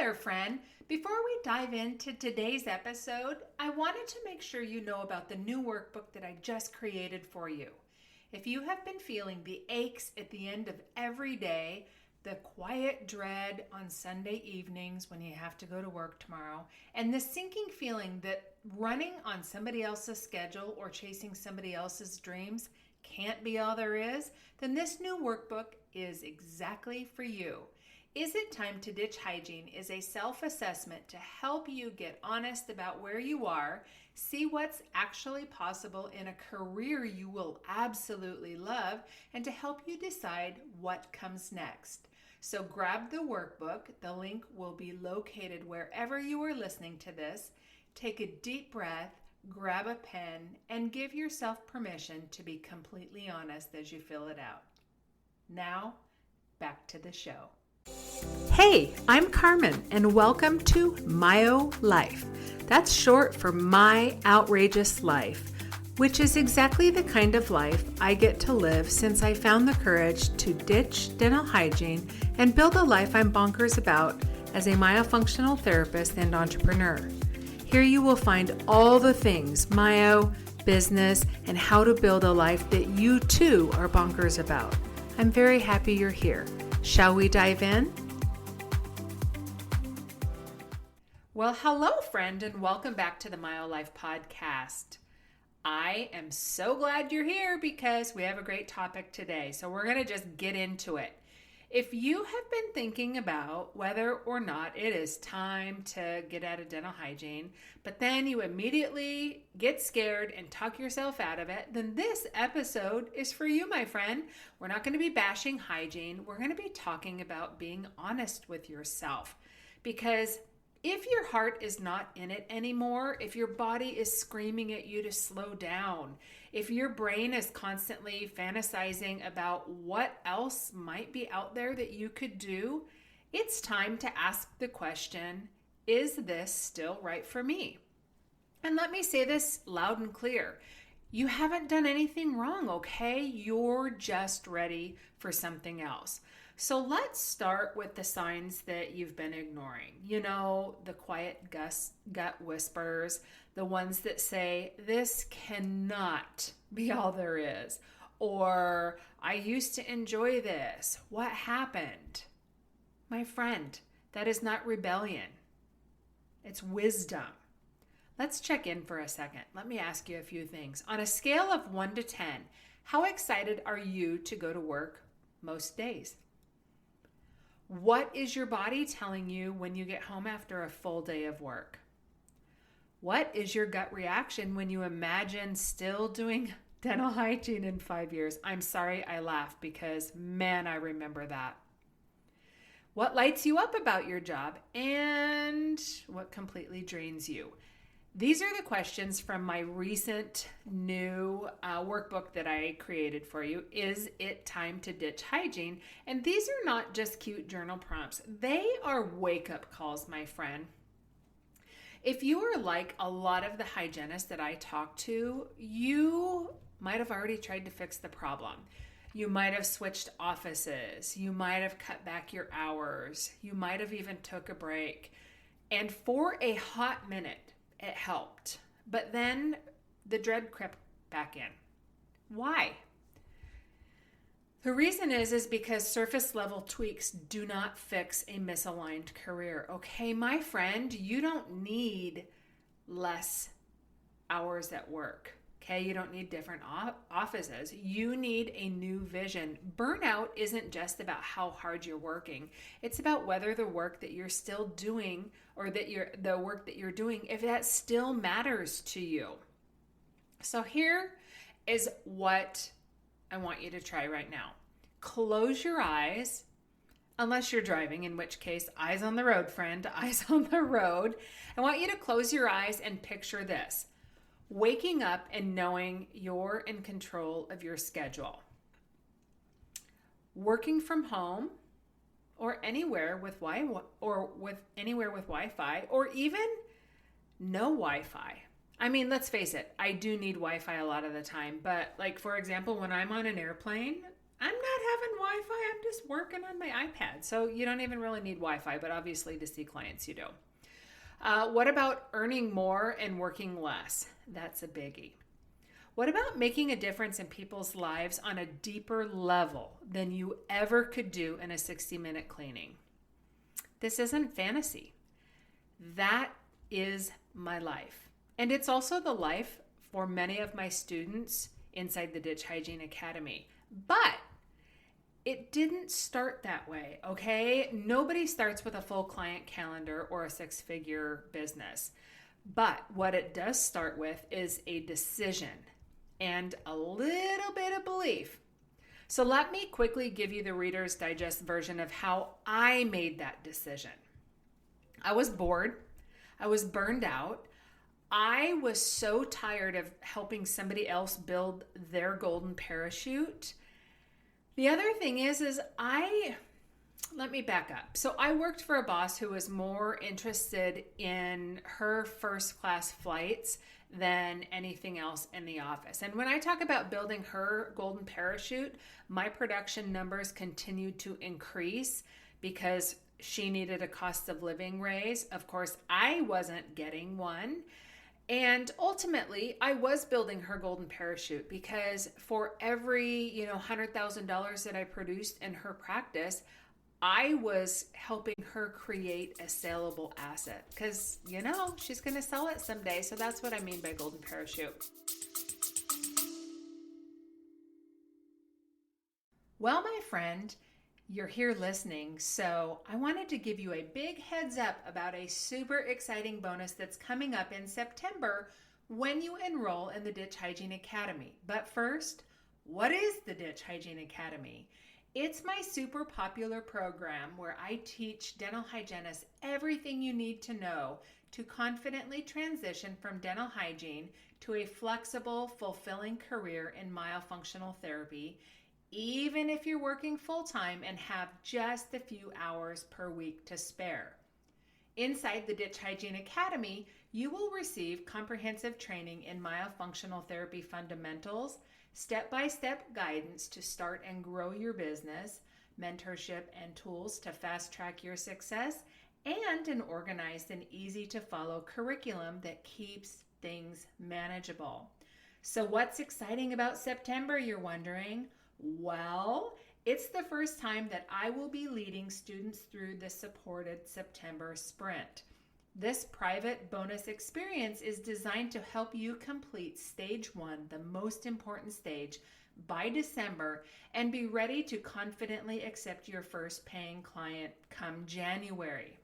there, friend. Before we dive into today's episode, I wanted to make sure you know about the new workbook that I just created for you. If you have been feeling the aches at the end of every day, the quiet dread on Sunday evenings when you have to go to work tomorrow, and the sinking feeling that running on somebody else's schedule or chasing somebody else's dreams can't be all there is, then this new workbook is exactly for you. Is It Time to Ditch Hygiene is a self-assessment to help you get honest about where you are, see what's actually possible in a career you will absolutely love, and to help you decide what comes next. So grab the workbook. The link will be located wherever you are listening to this. Take a deep breath, grab a pen, and give yourself permission to be completely honest as you fill it out. Now, back to the show. Hey, I'm Carmen, and welcome to Myo Life. That's short for My Outrageous Life, which is exactly the kind of life I get to live since I found the courage to ditch dental hygiene and build a life I'm bonkers about as a myofunctional therapist and entrepreneur. Here you will find all the things myo, business, and how to build a life that you too are bonkers about. I'm very happy you're here. Shall we dive in? Well, hello, friend, and welcome back to the Myo Life Podcast. I am so glad you're here because we have a great topic today. So we're going to just get into it. If you have been thinking about whether or not it is time to get out of dental hygiene, but then you immediately get scared and talk yourself out of it, then this episode is for you, my friend. We're not going to be bashing hygiene. We're going to be talking about being honest with yourself. Because if your heart is not in it anymore, if your body is screaming at you to slow down, if your brain is constantly fantasizing about what else might be out there that you could do, it's time to ask the question, is this still right for me? And let me say this loud and clear. You haven't done anything wrong, okay? You're just ready for something else. So let's start with the signs that you've been ignoring. You know, the quiet gut whispers, the ones that say, this cannot be all there is. Or, I used to enjoy this. What happened? My friend, that is not rebellion. It's wisdom. Let's check in for a second. Let me ask you a few things. On a scale of 1 to 10, how excited are you to go to work most days? What is your body telling you when you get home after a full day of work? What is your gut reaction when you imagine still doing dental hygiene in 5 years? I'm sorry I laugh because, man, I remember that. What lights you up about your job and what completely drains you? These are the questions from my recent new workbook that I created for you. Is it time to ditch hygiene? And these are not just cute journal prompts. They are wake-up calls, my friend. If you are like a lot of the hygienists that I talk to, you might have already tried to fix the problem. You might have switched offices. You might have cut back your hours. You might have even took a break. And for a hot minute, it helped. But then the dread crept back in. Why? The reason is because surface level tweaks do not fix a misaligned career. Okay, my friend, you don't need less hours at work. Okay, you don't need different offices. You need a new vision. Burnout isn't just about how hard you're working. It's about whether the work that you're still doing or the work that you're doing, if that still matters to you. So here is what I want you to try right now. Close your eyes, unless you're driving, in which case, eyes on the road, friend, eyes on the road. I want you to close your eyes and picture this. Waking up and knowing you're in control of your schedule. Working from home or anywhere with Wi-Fi, or even no Wi-Fi. I mean, let's face it, I do need Wi-Fi a lot of the time, but like, for example, when I'm on an airplane, I'm not having Wi-Fi. I'm just working on my iPad. So you don't even really need Wi-Fi, but obviously to see clients you do. What about earning more and working less? That's a biggie. What about making a difference in people's lives on a deeper level than you ever could do in a 60-minute cleaning? This isn't fantasy. That is my life. And it's also the life for many of my students inside the Ditch Hygiene Academy. But it didn't start that way, okay? Nobody starts with a full client calendar or a six-figure business. But what it does start with is a decision and a little bit of belief. So let me quickly give you the Reader's Digest version of how I made that decision. I was bored. I was burned out. I was so tired of helping somebody else build their golden parachute. The other thing is let me back up. So I worked for a boss who was more interested in her first class flights than anything else in the office. And when I talk about building her golden parachute, my production numbers continued to increase because she needed a cost of living raise. Of course, I wasn't getting one. And ultimately, I was building her golden parachute because for every, $100,000 that I produced in her practice, I was helping her create a saleable asset because, she's going to sell it someday. So that's what I mean by golden parachute. Well, my friend, you're here listening. So I wanted to give you a big heads up about a super exciting bonus that's coming up in September when you enroll in the Ditch Hygiene Academy. But first, what is the Ditch Hygiene Academy? It's my super popular program where I teach dental hygienists everything you need to know to confidently transition from dental hygiene to a flexible, fulfilling career in myofunctional therapy, even if you're working full-time and have just a few hours per week to spare. Inside the Ditch Hygiene Academy, you will receive comprehensive training in myofunctional therapy fundamentals, step-by-step guidance to start and grow your business, mentorship and tools to fast-track your success, and an organized and easy-to-follow curriculum that keeps things manageable. So what's exciting about September, you're wondering? Well, it's the first time that I will be leading students through the supported September sprint. This private bonus experience is designed to help you complete stage 1, the most important stage, by December and be ready to confidently accept your first paying client come January.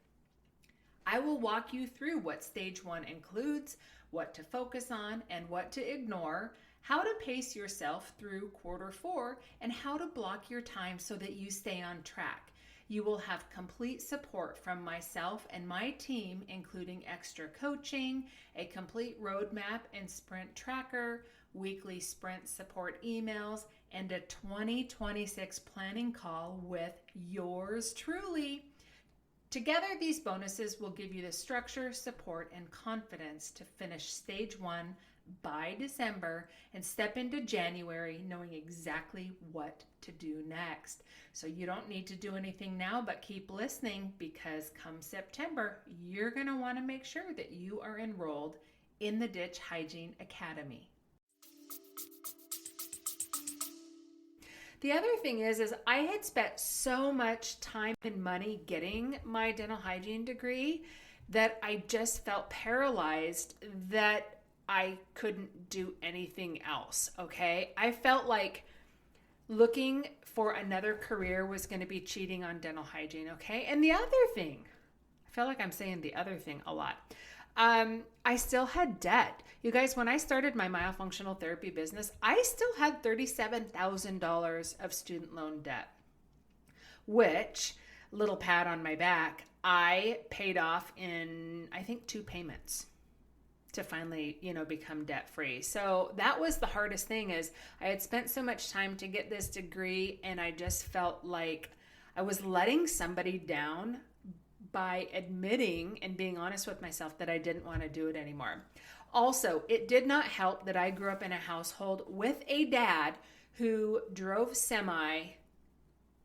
I will walk you through what stage 1 includes, what to focus on and what to ignore, how to pace yourself through quarter 4, and how to block your time so that you stay on track. You will have complete support from myself and my team, including extra coaching, a complete roadmap and sprint tracker, weekly sprint support emails, and a 2026 planning call with yours truly. Together, these bonuses will give you the structure, support, and confidence to finish stage 1 by December and step into January knowing exactly what to do next. So you don't need to do anything now, but keep listening because come September, you're going to want to make sure that you are enrolled in the Ditch Hygiene Academy. The other thing is I had spent so much time and money getting my dental hygiene degree that I just felt paralyzed that I couldn't do anything else, okay? I felt like looking for another career was going to be cheating on dental hygiene, okay? And the other thing, I feel like I'm saying the other thing a lot. I still had debt. You guys, when I started my myofunctional therapy business, I still had $37,000 of student loan debt, which, little pat on my back, I paid off in, I think, 2 payments to finally, become debt free. So that was the hardest thing is I had spent so much time to get this degree and I just felt like I was letting somebody down by admitting and being honest with myself that I didn't want to do it anymore. Also, it did not help that I grew up in a household with a dad who drove semi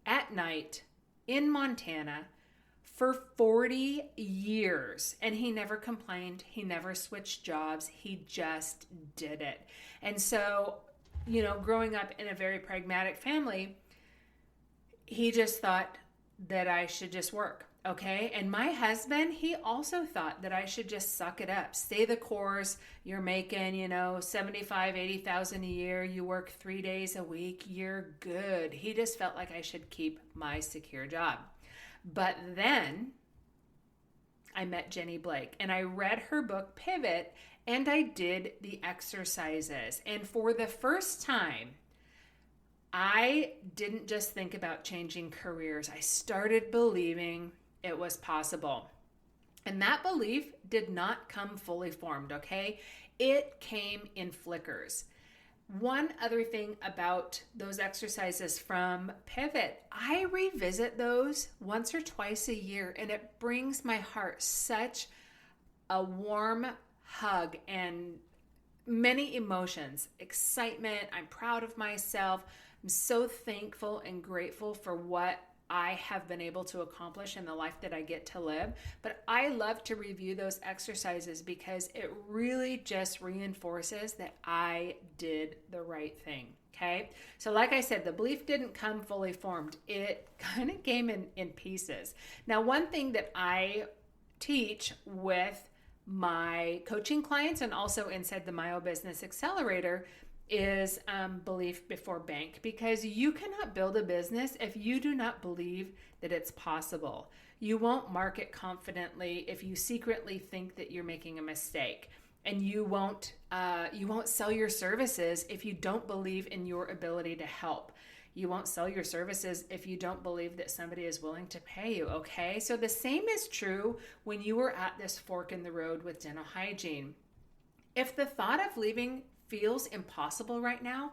at night in Montana for 40 years. And he never complained. He never switched jobs. He just did it. And so, growing up in a very pragmatic family, he just thought that I should just work. Okay. And my husband, he also thought that I should just suck it up, stay the course. You're making, 75, 80,000 a year. You work 3 days a week. You're good. He just felt like I should keep my secure job. But then I met Jenny Blake and I read her book, Pivot, and I did the exercises. And for the first time, I didn't just think about changing careers. I started believing it was possible. And that belief did not come fully formed, okay? It came in flickers. One other thing about those exercises from Pivot, I revisit those once or twice a year, and it brings my heart such a warm hug and many emotions, excitement. I'm proud of myself. I'm so thankful and grateful for what I have been able to accomplish in the life that I get to live. But I love to review those exercises because it really just reinforces that I did the right thing. Okay. So like I said, the belief didn't come fully formed. It kind of came in pieces. Now, one thing that I teach with my coaching clients and also inside the Myo Business Accelerator is belief before bank, because you cannot build a business if you do not believe that it's possible. You won't market confidently if you secretly think that you're making a mistake, and you won't sell your services if you don't believe in your ability to help. You won't sell your services if you don't believe that somebody is willing to pay you, okay? So the same is true when you are at this fork in the road with dental hygiene. If the thought of leaving feels impossible right now,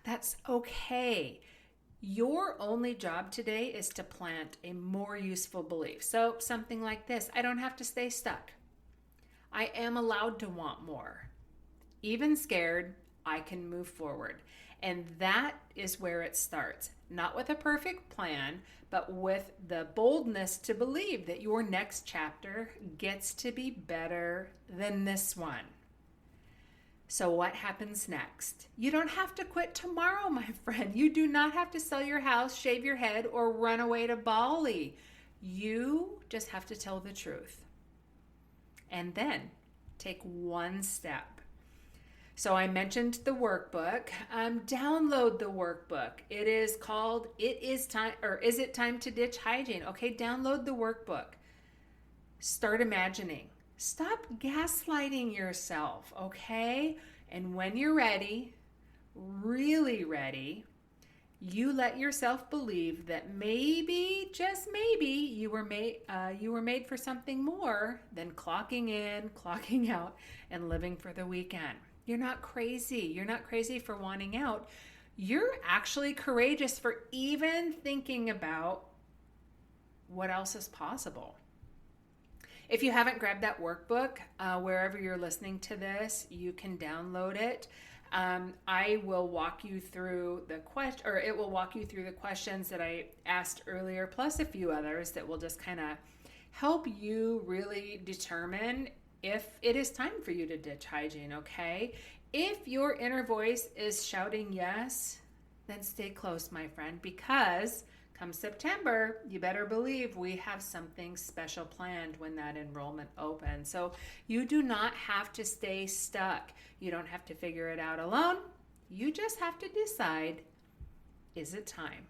that's okay. Your only job today is to plant a more useful belief. So something like this: I don't have to stay stuck. I am allowed to want more. Even scared, I can move forward. And that is where it starts. Not with a perfect plan, but with the boldness to believe that your next chapter gets to be better than this one. So what happens next? You don't have to quit tomorrow, my friend. You do not have to sell your house, shave your head, or run away to Bali. You just have to tell the truth. And then take one step. So I mentioned the workbook. Download the workbook. It is called Is It Time to Ditch Hygiene? Okay, download the workbook. Start imagining. Stop gaslighting yourself, okay? And when you're ready, really ready, you let yourself believe that maybe, just maybe, you were made for something more than clocking in, clocking out, and living for the weekend. You're not crazy. You're not crazy for wanting out. You're actually courageous for even thinking about what else is possible. If you haven't grabbed that workbook, wherever you're listening to this, you can download it. I will walk you through it will walk you through the questions that I asked earlier, plus a few others that will just kind of help you really determine if it is time for you to ditch hygiene, okay? If your inner voice is shouting yes, then stay close, my friend, because come September, you better believe we have something special planned when that enrollment opens. So you do not have to stay stuck. You don't have to figure it out alone. You just have to decide, is it time?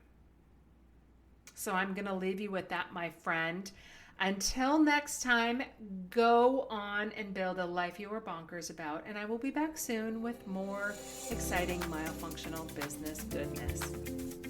So I'm going to leave you with that, my friend. Until next time, go on and build a life you are bonkers about, and I will be back soon with more exciting myofunctional business goodness.